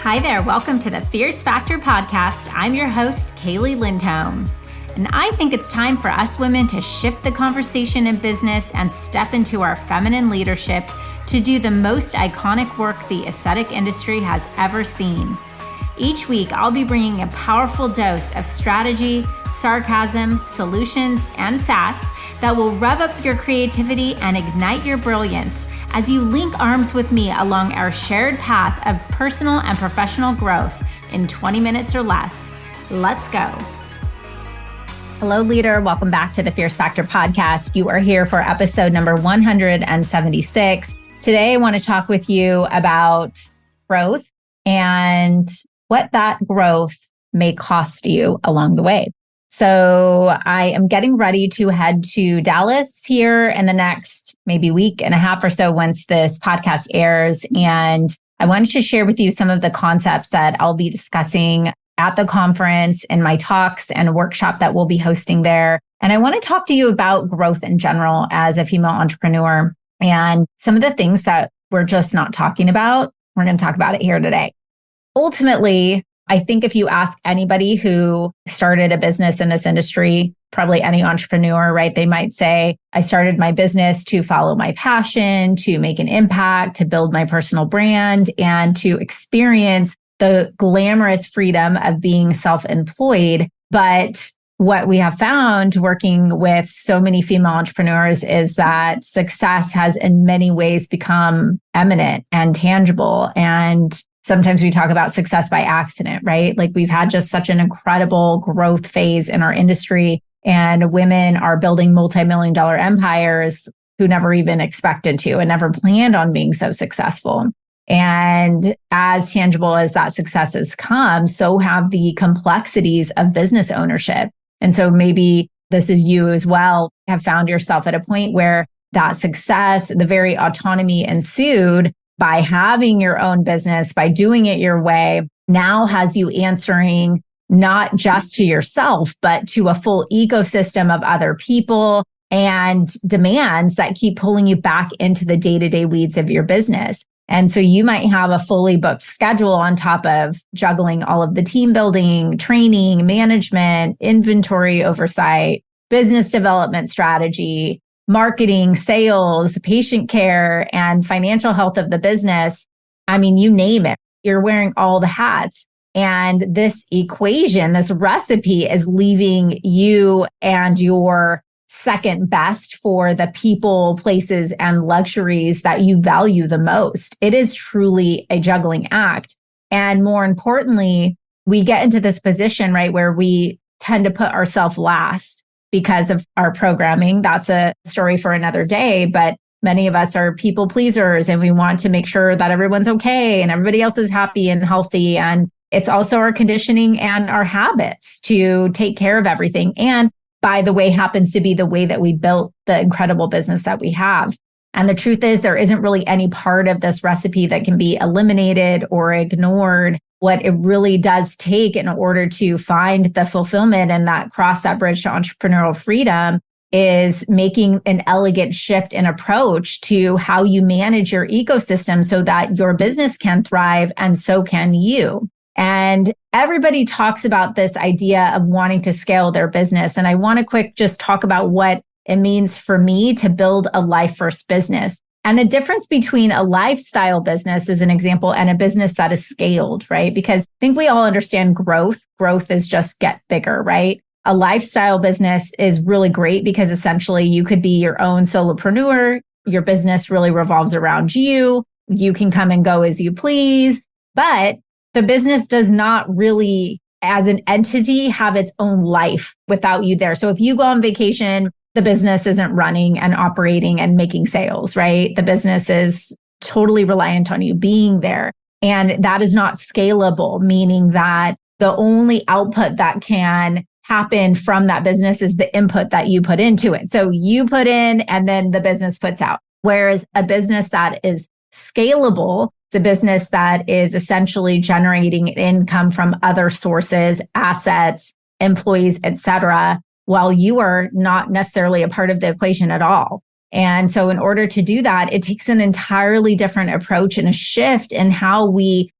Hi there, welcome to the Fierce Factor podcast. I'm your host, Kaylee Lindholm. And I think it's time for us women to shift the conversation in business and step into our feminine leadership to do the most iconic work the aesthetic industry has ever seen. Each week, I'll be bringing a powerful dose of strategy, sarcasm, solutions, and sass that will rev up your creativity and ignite your brilliance as you link arms with me along our shared path of personal and professional growth in 20 minutes or less. Let's go. Hello, leader. Welcome back to the Fierce Factor podcast. You are here for episode number 176. Today, I want to talk with you about growth and what that growth may cost you along the way. So I am getting ready to head to Dallas here in the next maybe week and a half or so once this podcast airs. And I wanted to share with you some of the concepts that I'll be discussing at the conference in my talks and workshop that we'll be hosting there. And I want to talk to you about growth in general as a female entrepreneur and some of the things that we're just not talking about. We're going to talk about it here today. Ultimately, I think if you ask anybody who started a business in this industry, probably any entrepreneur, right? They might say, I started my business to follow my passion, to make an impact, to build my personal brand, and to experience the glamorous freedom of being self-employed. But what we have found working with so many female entrepreneurs is that success has in many ways become eminent and tangible. And sometimes we talk about success by accident, right? Like we've had just such an incredible growth phase in our industry, and women are building multi-million-dollar empires who never even expected to and never planned on being so successful. And as tangible as that success has come, so have the complexities of business ownership. And so maybe this is you as well, have found yourself at a point where that success, the very autonomy ensued by having your own business, by doing it your way, now has you answering not just to yourself, but to a full ecosystem of other people and demands that keep pulling you back into the day-to-day weeds of your business. And so you might have a fully booked schedule on top of juggling all of the team building, training, management, inventory oversight, business development strategy, marketing, sales, patient care, and financial health of the business. I mean, you name it. You're wearing all the hats. And this equation, this recipe is leaving you and your second best for the people, places, and luxuries that you value the most. It is truly a juggling act. And more importantly, we get into this position, right, where we tend to put ourselves last because of our programming. That's a story for another day, but many of us are people pleasers and we want to make sure that everyone's okay and everybody else is happy and healthy. And it's also our conditioning and our habits to take care of everything. And by the way, happens to be the way that we built the incredible business that we have. And the truth is, there isn't really any part of this recipe that can be eliminated or ignored. What it really does take in order to find the fulfillment and that cross that bridge to entrepreneurial freedom is making an elegant shift in approach to how you manage your ecosystem so that your business can thrive and so can you. And everybody talks about this idea of wanting to scale their business. And I want to just talk about what it means for me to build a life first business. And the difference between a lifestyle business, as an example, and a business that is scaled, right? Because I think we all understand growth. Growth is just get bigger, right? A lifestyle business is really great because essentially you could be your own solopreneur. Your business really revolves around you. You can come and go as you please, but the business does not really, as an entity, have its own life without you there. So if you go on vacation, the business isn't running and operating and making sales, right? The business is totally reliant on you being there. And that is not scalable, meaning that the only output that can happen from that business is the input that you put into it. So you put in and then the business puts out. Whereas a business that is scalable, it's a business that is essentially generating income from other sources, assets, employees, etc., while you are not necessarily a part of the equation at all. And so in order to do that, it takes an entirely different approach and a shift in how we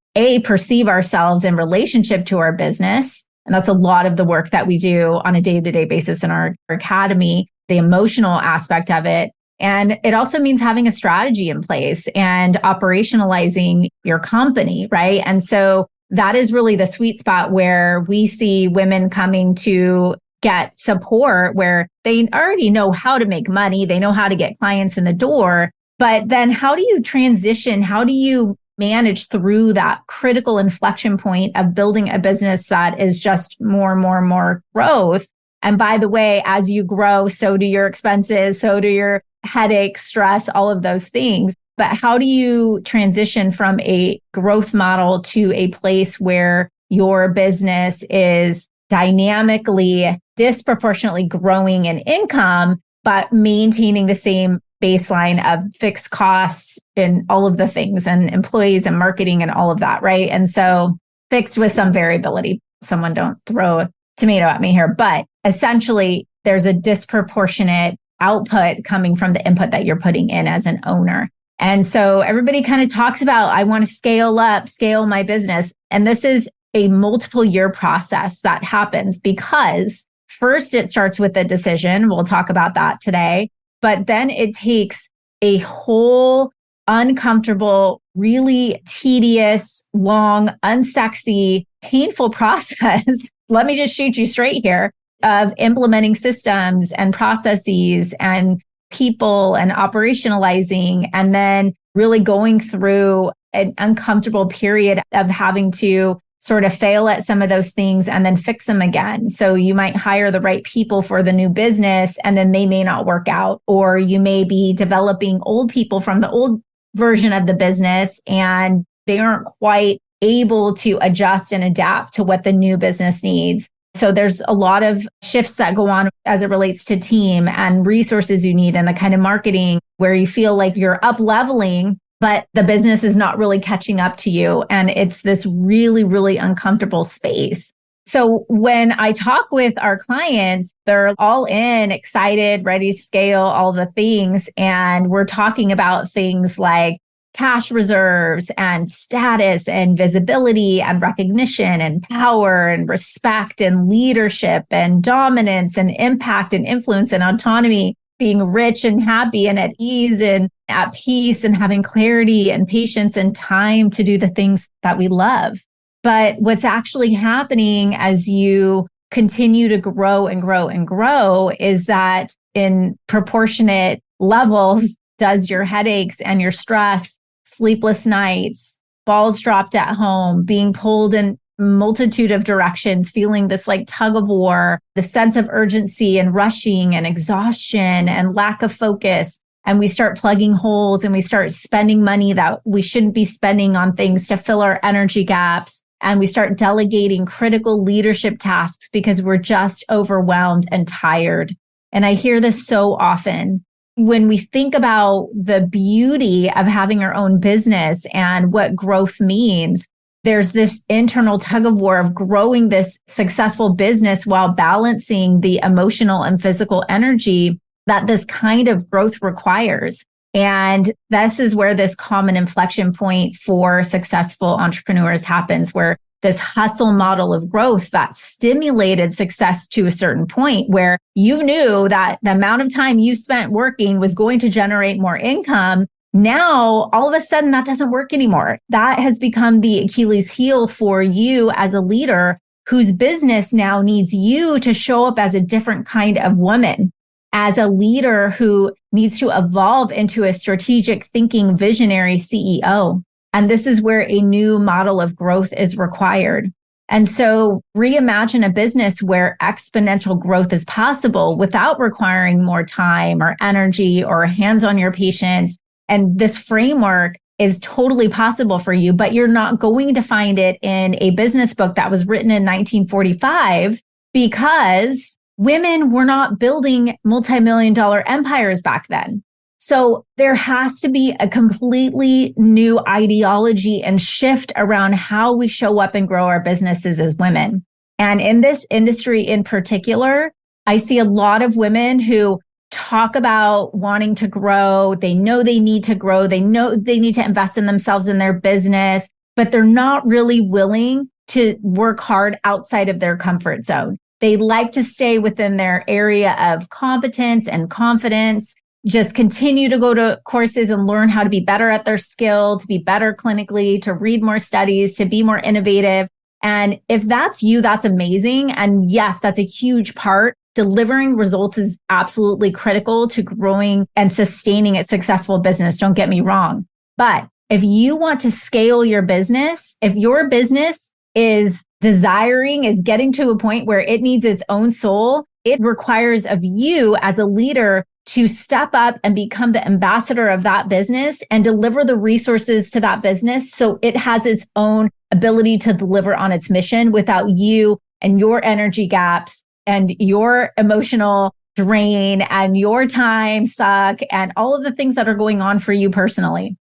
perceive ourselves in relationship to our business. And that's a lot of the work that we do on a day-to-day basis in our academy, the emotional aspect of it. And it also means having a strategy in place and operationalizing your company, right? And so that is really the sweet spot where we see women coming to get support, where they already know how to make money. They know how to get clients in the door. But then how do you transition? How do you manage through that critical inflection point of building a business that is just more growth? And by the way, as you grow, so do your expenses, so do your headaches, stress, all of those things. But how do you transition from a growth model to a place where your business is dynamically, disproportionately growing in income, but maintaining the same baseline of fixed costs and all of the things and employees and marketing and all of that, right? And so fixed with some variability. Someone don't throw a tomato at me here, but essentially there's a disproportionate output coming from the input that you're putting in as an owner. And so everybody kind of talks about, I want to scale my business. And this is a multiple year process that happens because first it starts with a decision. We'll talk about that today. But then it takes a whole uncomfortable, really tedious, long, unsexy, painful process. Let me just shoot you straight here of implementing systems and processes and people and operationalizing, and then really going through an uncomfortable period of having to sort of fail at some of those things and then fix them again. So you might hire the right people for the new business and then they may not work out, or you may be developing old people from the old version of the business and they aren't quite able to adjust and adapt to what the new business needs. So there's a lot of shifts that go on as it relates to team and resources you need and the kind of marketing where you feel like you're up leveling, but the business is not really catching up to you. And it's this really, really uncomfortable space. So when I talk with our clients, they're all in, excited, ready to scale all the things. And we're talking about things like cash reserves and status and visibility and recognition and power and respect and leadership and dominance and impact and influence and autonomy, being rich and happy and at ease and at peace and having clarity and patience and time to do the things that we love. But what's actually happening as you continue to grow and grow and grow is that in proportionate levels, does your headaches and your stress, sleepless nights, balls dropped at home, being pulled in a multitude of directions, feeling this like tug of war, the sense of urgency and rushing and exhaustion and lack of focus. And we start plugging holes and we start spending money that we shouldn't be spending on things to fill our energy gaps. And we start delegating critical leadership tasks because we're just overwhelmed and tired. And I hear this so often. When we think about the beauty of having our own business and what growth means, there's this internal tug of war of growing this successful business while balancing the emotional and physical energy that this kind of growth requires. And this is where this common inflection point for successful entrepreneurs happens, where this hustle model of growth that stimulated success to a certain point where you knew that the amount of time you spent working was going to generate more income. Now, all of a sudden, that doesn't work anymore. That has become the Achilles heel for you as a leader whose business now needs you to show up as a different kind of woman, as a leader who needs to evolve into a strategic thinking visionary CEO. And this is where a new model of growth is required. And so reimagine a business where exponential growth is possible without requiring more time or energy or hands on your patients. And this framework is totally possible for you, but you're not going to find it in a business book that was written in 1945 because women were not building multi-million-dollar empires back then. So there has to be a completely new ideology and shift around how we show up and grow our businesses as women. And in this industry in particular, I see a lot of women who talk about wanting to grow. They know they need to grow. They know they need to invest in themselves in their business. but they're not really willing to work hard outside of their comfort zone. They like to stay within their area of competence and confidence, just continue to go to courses and learn how to be better at their skill, to be better clinically, to read more studies, to be more innovative. And if that's you, that's amazing. And yes, that's a huge part. Delivering results is absolutely critical to growing and sustaining a successful business. Don't get me wrong. But if you want to scale your business, if your business is getting to a point where it needs its own soul, it requires of you as a leader to step up and become the ambassador of that business and deliver the resources to that business so it has its own ability to deliver on its mission without you and your energy gaps and your emotional drain and your time suck and all of the things that are going on for you personally.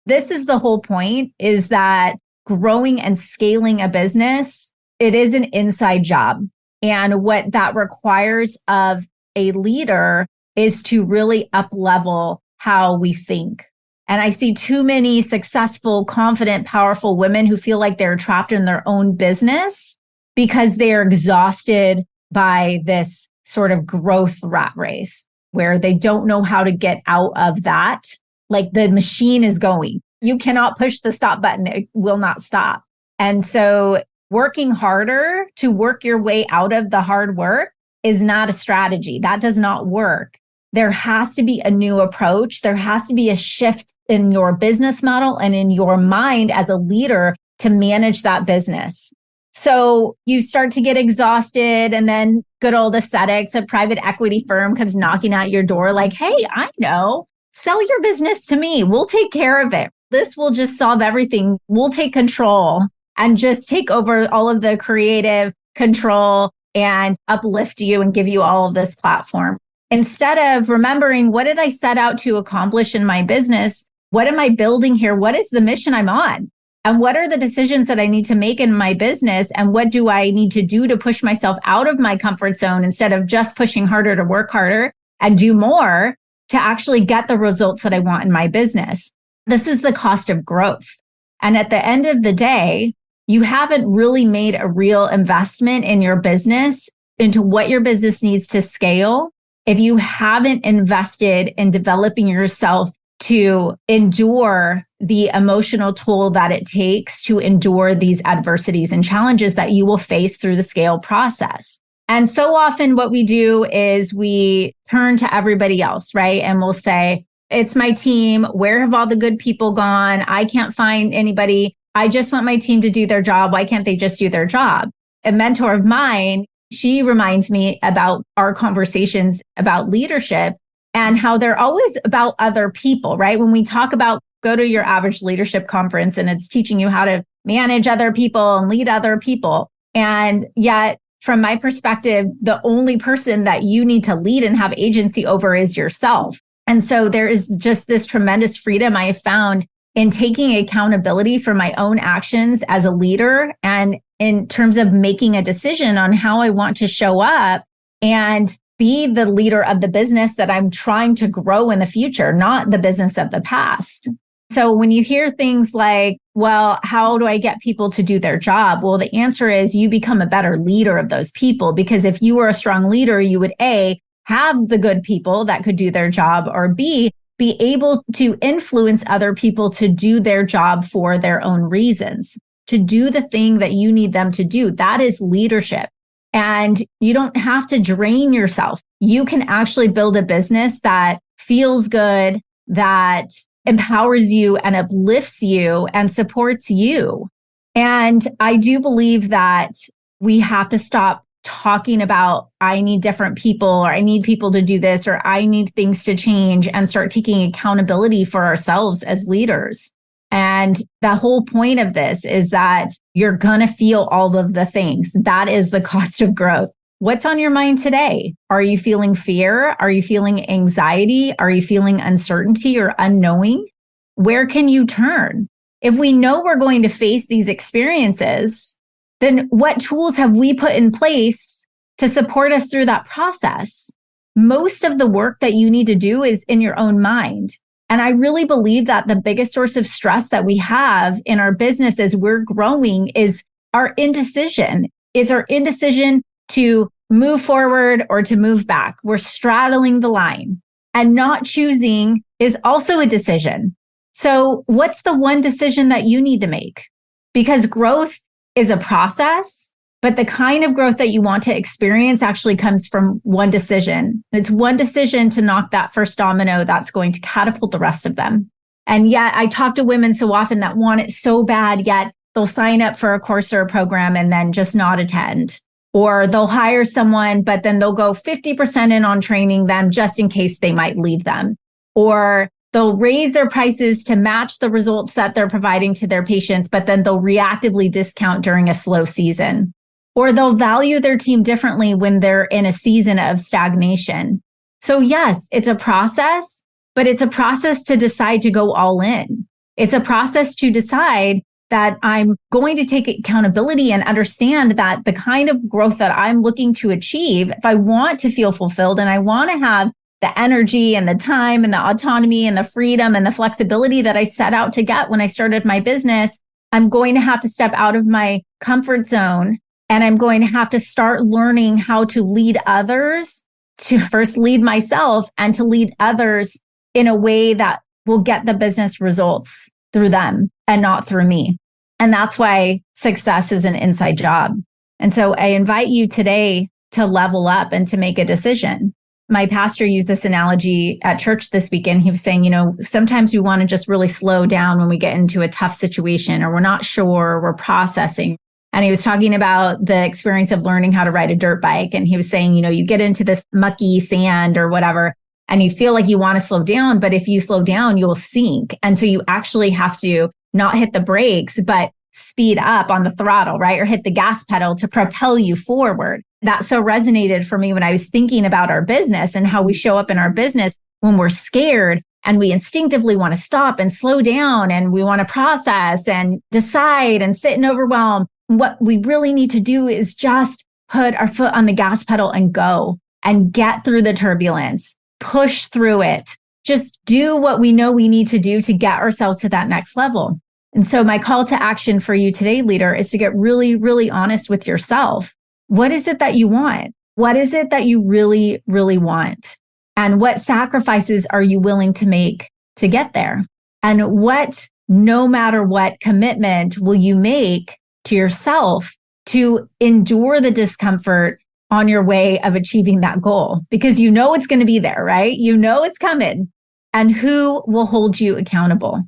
This is the whole point, is that growing and scaling a business, it is an inside job. And what that requires of a leader is to really up-level how we think. And I see too many successful, confident, powerful women who feel like they're trapped in their own business because they are exhausted by this sort of growth rat race where they don't know how to get out of that. Like the machine is going. You cannot push the stop button. It will not stop. And so working harder to work your way out of the hard work is not a strategy. That does not work. There has to be a new approach. There has to be a shift in your business model and in your mind as a leader to manage that business. So you start to get exhausted, and then good old aesthetics, a private equity firm comes knocking at your door like, hey, I know, sell your business to me. We'll take care of it. This will just solve everything. We'll take control and just take over all of the creative control and uplift you and give you all of this platform. Instead of remembering, what did I set out to accomplish in my business? What am I building here? What is the mission I'm on? And what are the decisions that I need to make in my business? And what do I need to do to push myself out of my comfort zone instead of just pushing harder to work harder and do more to actually get the results that I want in my business? This is the cost of growth. And at the end of the day, you haven't really made a real investment in your business into what your business needs to scale if you haven't invested in developing yourself to endure the emotional toll that it takes to endure these adversities and challenges that you will face through the scale process. And so often what we do is we turn to everybody else, right? And we'll say, it's my team. Where have all the good people gone? I can't find anybody. I just want my team to do their job. Why can't they just do their job? A mentor of mine, she reminds me about our conversations about leadership and how they're always about other people, right? When we talk about, go to your average leadership conference and it's teaching you how to manage other people and lead other people. And yet, from my perspective, the only person that you need to lead and have agency over is yourself. And so there is just this tremendous freedom I have found in taking accountability for my own actions as a leader and in terms of making a decision on how I want to show up and be the leader of the business that I'm trying to grow in the future, not the business of the past. So when you hear things like, well, how do I get people to do their job? Well, the answer is you become a better leader of those people, because if you were a strong leader, you would A, have the good people that could do their job, or B, be able to influence other people to do their job for their own reasons, to do the thing that you need them to do. That is leadership. And you don't have to drain yourself. You can actually build a business that feels good, that empowers you and uplifts you and supports you. And I do believe that we have to stop talking about, I need different people, or I need people to do this, or I need things to change, and start taking accountability for ourselves as leaders. And the whole point of this is that you're going to feel all of the things. That is the cost of growth. What's on your mind today? Are you feeling fear? Are you feeling anxiety? Are you feeling uncertainty or unknowing? Where can you turn? If we know we're going to face these experiences, then what tools have we put in place to support us through that process? Most of the work that you need to do is in your own mind. And I really believe that the biggest source of stress that we have in our business as we're growing is our indecision. It's our indecision to move forward or to move back. We're straddling the line, and not choosing is also a decision. So what's the one decision that you need to make? Because growth is a process, but the kind of growth that you want to experience actually comes from one decision. And it's one decision to knock that first domino that's going to catapult the rest of them. And yet I talk to women so often that want it so bad, yet they'll sign up for a course or a program and then just not attend. Or they'll hire someone, but then they'll go 50% in on training them just in case they might leave them. Or they'll raise their prices to match the results that they're providing to their patients, but then they'll reactively discount during a slow season. Or they'll value their team differently when they're in a season of stagnation. So yes, it's a process, but it's a process to decide to go all in. It's a process to decide that I'm going to take accountability and understand that the kind of growth that I'm looking to achieve, if I want to feel fulfilled and I want to have the energy and the time and the autonomy and the freedom and the flexibility that I set out to get when I started my business, I'm going to have to step out of my comfort zone, and I'm going to have to start learning how to lead others, to first lead myself and to lead others in a way that will get the business results through them and not through me. And that's why success is an inside job. And so I invite you today to level up and to make a decision. My pastor used this analogy at church this weekend. He was saying, sometimes we want to just really slow down when we get into a tough situation, or we're not sure, we're processing. And he was talking about the experience of learning how to ride a dirt bike. And he was saying, you get into this mucky sand or whatever, and you feel like you want to slow down, but if you slow down, you'll sink. And so you actually have to not hit the brakes, but speed up on the throttle, right? Or hit the gas pedal to propel you forward. That so resonated for me when I was thinking about our business and how we show up in our business when we're scared and we instinctively want to stop and slow down and we want to process and decide and sit in overwhelm. What we really need to do is just put our foot on the gas pedal and go and get through the turbulence. Push through it. Just do what we know we need to do to get ourselves to that next level. And so my call to action for you today, leader, is to get really, really honest with yourself. What is it that you want? What is it that you really, really want? And what sacrifices are you willing to make to get there? And what, no matter what commitment will you make to yourself to endure the discomfort on your way of achieving that goal? Because it's going to be there, right? It's coming. And who will hold you accountable?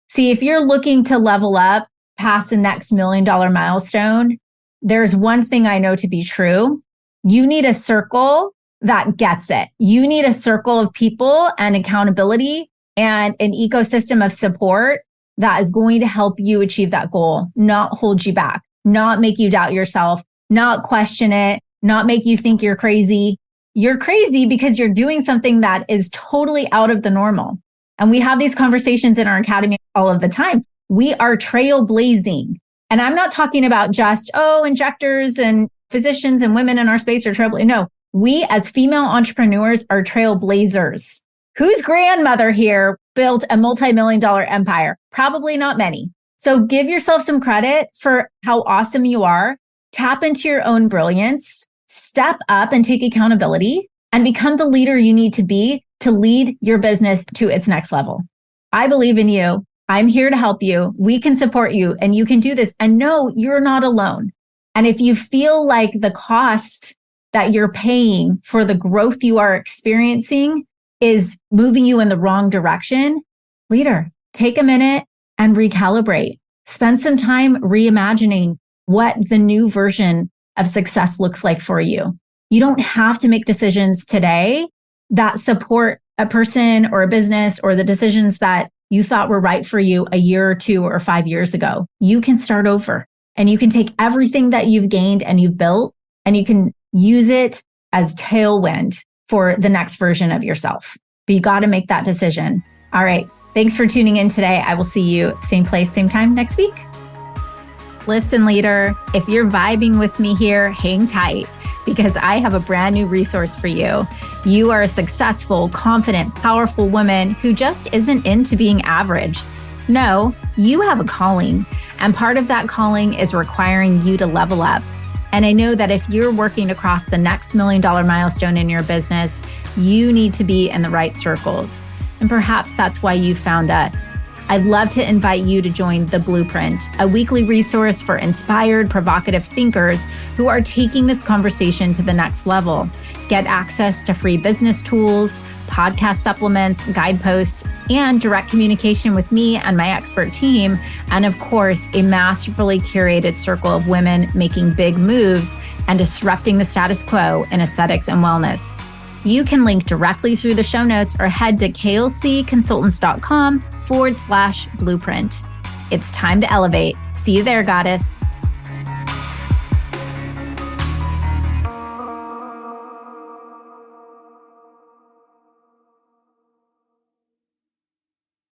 See, if you're looking to level up past the next $1 million milestone, there's one thing I know to be true. You need a circle that gets it. You need a circle of people and accountability and an ecosystem of support that is going to help you achieve that goal, not hold you back, not make you doubt yourself, not question it, not make you think you're crazy. You're crazy because you're doing something that is totally out of the normal. And we have these conversations in our academy all of the time. We are trailblazing. And I'm not talking about just, injectors and physicians and women in our space are trailblazing. No, we as female entrepreneurs are trailblazers. Whose grandmother here built a multi-million-dollar empire? Probably not many. So give yourself some credit for how awesome you are. Tap into your own brilliance, step up and take accountability, and become the leader you need to be to lead your business to its next level. I believe in you. I'm here to help you. We can support you and you can do this. And no, you're not alone. And if you feel like the cost that you're paying for the growth you are experiencing is moving you in the wrong direction, leader, take a minute and recalibrate. Spend some time reimagining what the new version of success looks like for you. You don't have to make decisions today that support a person or a business or the decisions that you thought were right for you a year or 2 or 5 years ago. You can start over and you can take everything that you've gained and you've built and you can use it as tailwind for the next version of yourself. But you got to make that decision. All right. Thanks for tuning in today. I will see you same place, same time next week. Listen, leader, if you're vibing with me here, hang tight. because I have a brand new resource for you. You are a successful, confident, powerful woman who just isn't into being average. No, you have a calling, and part of that calling is requiring you to level up. And I know that if you're working across the next $1 million milestone in your business, you need to be in the right circles. And perhaps that's why you found us. I'd love to invite you to join The Blueprint, a weekly resource for inspired, provocative thinkers who are taking this conversation to the next level. Get access to free business tools, podcast supplements, guideposts, and direct communication with me and my expert team. And of course, a masterfully curated circle of women making big moves and disrupting the status quo in aesthetics and wellness. You can link directly through the show notes or head to klcconsultants.com/blueprint. It's time to elevate. See you there, goddess.